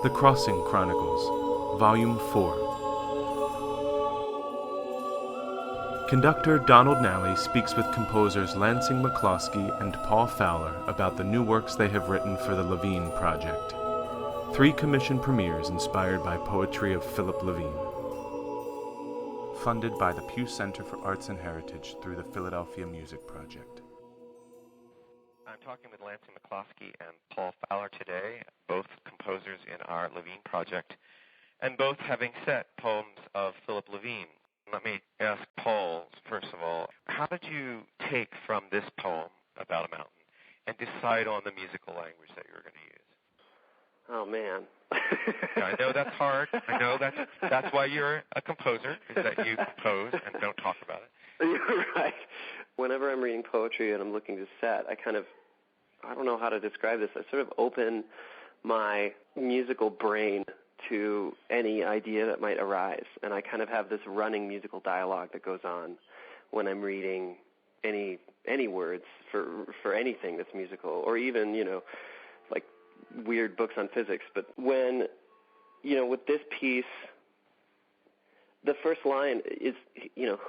The Crossing Chronicles, Volume 4. Conductor Donald Nally speaks with composers Lansing McLoskey and Paul Fowler about the new works they have written for the Levine Project. 3 commission premieres inspired by poetry of Philip Levine. Funded by the Pew Center for Arts and Heritage through the Philadelphia Music Project. I'm talking with Lansing McLoskey and Paul Fowler today, both composers in our Levine Project, and both having set poems of Philip Levine. Let me ask Paul, first of all, how did you take from this poem about a mountain and decide on the musical language that you were going to use? Oh, man. Yeah, I know that's hard. I know that's why you're a composer, is that you compose and don't talk about it. You're right. Whenever I'm reading poetry and I'm looking to set, I don't know how to describe this. I sort of open my musical brain to any idea that might arise, and I kind of have this running musical dialogue that goes on when I'm reading any words for anything that's musical, or even, like weird books on physics. But when, with this piece, the first line is,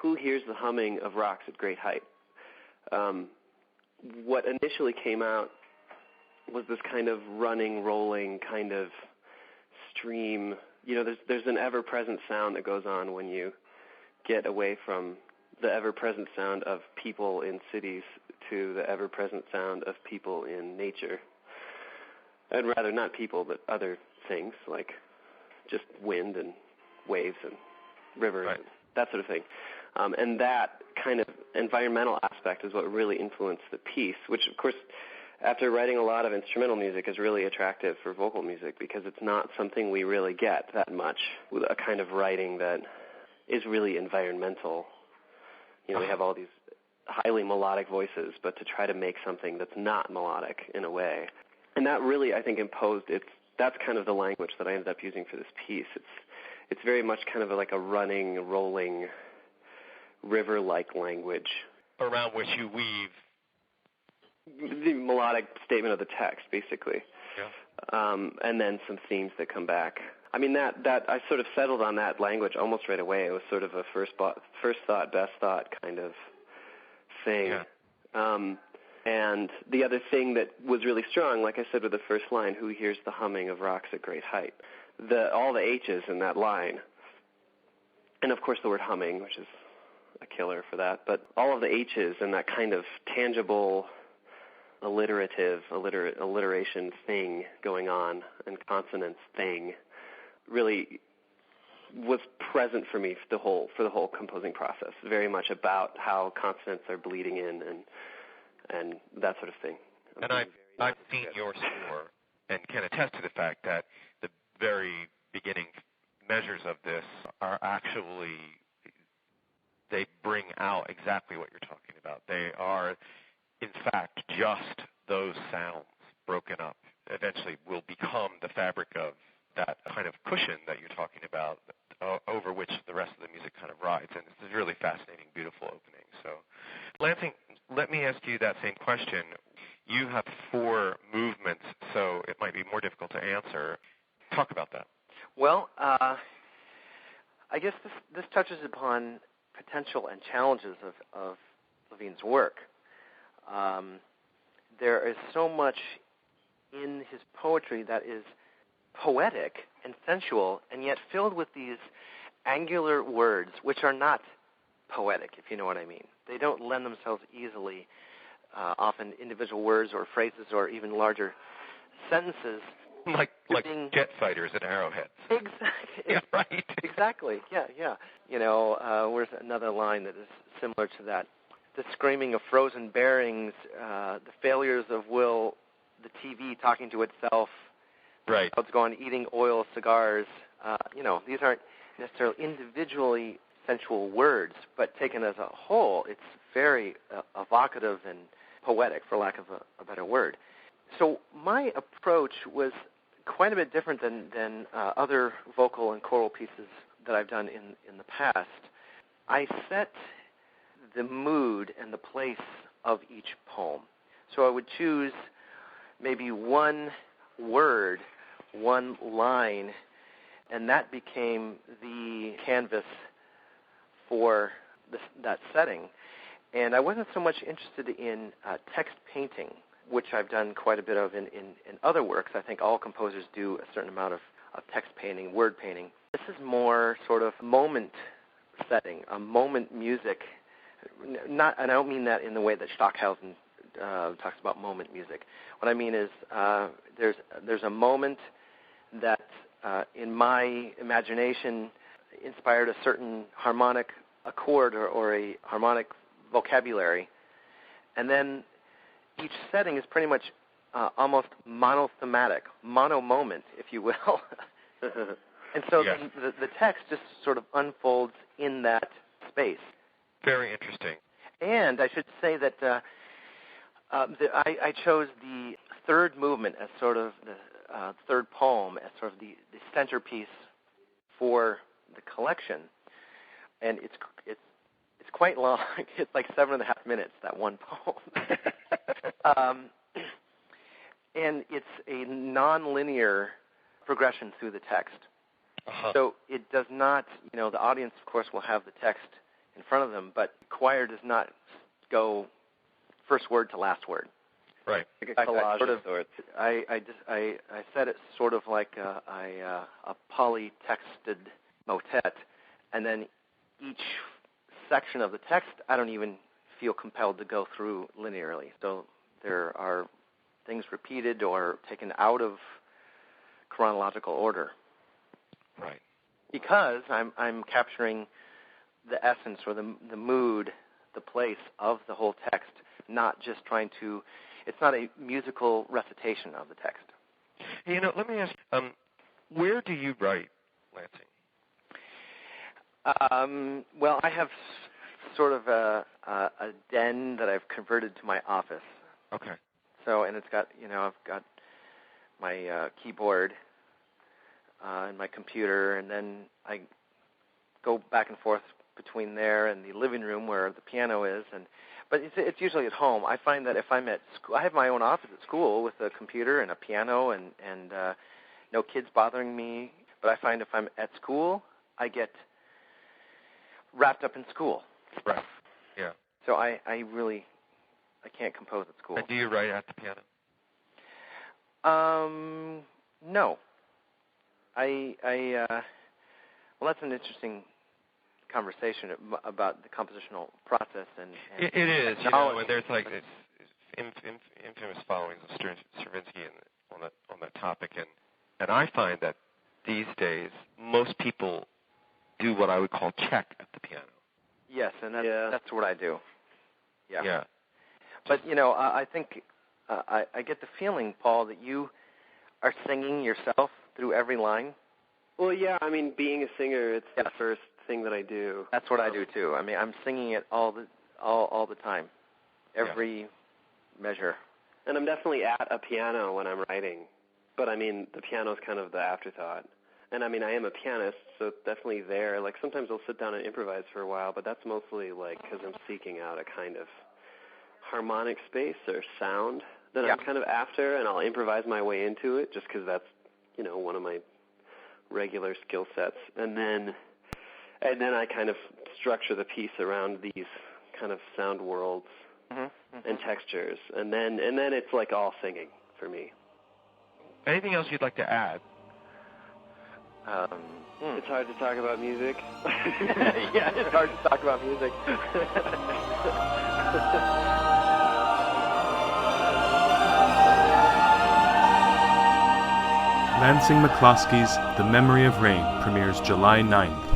who hears the humming of rocks at great height? What initially came out was this kind of running, rolling kind of stream. There's an ever-present sound that goes on when you get away from the ever-present sound of people in cities to the ever-present sound of people in nature. And rather not people, but other things like just wind and waves and rivers, right, and that sort of thing. And that kind of environmental aspect is what really influenced the piece, which, of course, after writing a lot of instrumental music, is really attractive for vocal music because it's not something we really get that much with a kind of writing that is really environmental. We have all these highly melodic voices, but to try to make something that's not melodic in a way. And that really, I think, that's kind of the language that I ended up using for this piece. It's very much kind of like a running, rolling, river-like language. Around which you weave the melodic statement of the text, basically. Yeah. And then some themes that come back. I mean, that I sort of settled on that language almost right away. It was sort of a first thought, best thought kind of thing. Yeah. And the other thing that was really strong, like I said with the first line, who hears the humming of rocks at great height? All the H's in that line. And, of course, the word humming, which is a killer for that. But all of the H's and that kind of tangible alliteration thing going on, and consonance thing, really was present for me for the whole composing process. Very much about how consonants are bleeding in and that sort of thing. And I've seen your score and can attest to the fact that the very beginning measures of this are actually, they bring out exactly what you're talking about. They are, in fact, just those sounds broken up eventually will become the fabric of that kind of cushion that you're talking about, over which the rest of the music kind of rides. And it's a really fascinating, beautiful opening. So, Lansing, let me ask you that same question. You have 4 movements, so it might be more difficult to answer. Talk about that. Well, I guess this touches upon potential and challenges of Levine's work. There is so much in his poetry that is poetic and sensual, and yet filled with these angular words, which are not poetic, if you know what I mean. They don't lend themselves easily, often individual words or phrases or even larger sentences. Like jet fighters and arrowheads. Exactly. Yeah, right. Exactly. Yeah. Where's another line that is similar to that? The screaming of frozen bearings, the failures of will, the TV talking to itself. Right. It's going eating oil, cigars. These aren't necessarily individually sensual words, but taken as a whole, it's very evocative and poetic, for lack of a better word. So my approach was quite a bit different than other vocal and choral pieces that I've done in the past. I set the mood and the place of each poem. So I would choose maybe one word one line, and that became the canvas for that setting. And I wasn't so much interested in text painting, which I've done quite a bit of in other works. I think all composers do a certain amount of text painting, word painting. This is more sort of moment setting, a moment music. And I don't mean that in the way that Stockhausen talks about moment music. What I mean is there's a moment that in my imagination inspired a certain harmonic accord or a harmonic vocabulary, and then each setting is pretty much almost monothematic, mono-moment, if you will. And so yes. the text just sort of unfolds in that space. Very interesting. And I should say that I chose the third movement as sort of the third poem as sort of the centerpiece for the collection. And it's quite long. It's like 7.5 minutes, that one poem. And it's a non-linear progression through the text. Uh-huh. So it does not, the audience, of course, will have the text in front of them, but the choir does not go first word to last word. Right. Like a collage of sorts. I said it's sort of like a polytexted motet, and then each section of the text I don't even feel compelled to go through linearly. So there are things repeated or taken out of chronological order. Right. Because I'm capturing the essence or the mood, the place of the whole text, not just trying to. It's not a musical recitation of the text. Let me ask, where do you write, Lansing? Well, I have sort of a den that I've converted to my office. Okay. So, and it's got, I've got my keyboard and my computer, and then I go back and forth between there and the living room where the piano is, but it's usually at home. I find that if I'm at school, I have my own office at school with a computer and a piano and no kids bothering me, but I find if I'm at school, I get wrapped up in school. Right, yeah. So I can't compose at school. And do you write at the piano? No. Well, that's an interesting conversation about the compositional process. And it is, and there's like this infamous followings of Stravinsky on that topic, and I find that these days most people do what I would call check at the piano. Yes, and that's what I do. Yeah. But I think I get the feeling, Paul, that you are singing yourself through every line. Well, yeah. I mean, being a singer, it's the first thing that I do. That's what I do too. I mean, I'm singing it all the time, every measure. And I'm definitely at a piano when I'm writing, but I mean, the piano's kind of the afterthought. And I mean, I am a pianist, so it's definitely there. Like sometimes I'll sit down and improvise for a while, but that's mostly like because I'm seeking out a kind of harmonic space or sound that I'm kind of after, and I'll improvise my way into it just because that's one of my regular skill sets. And then I kind of structure the piece around these kind of sound worlds and textures, and then it's like all singing for me. Anything else you'd like to add? It's hard to talk about music. Yeah, it's hard to talk about music. Lansing McLoskey's The Memory of Rain premieres July 9th.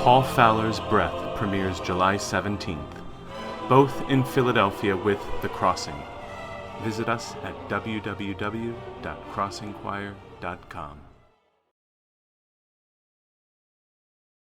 Paul Fowler's Breath premieres July 17th. Both in Philadelphia with The Crossing. Visit us at www.crossingchoir.com.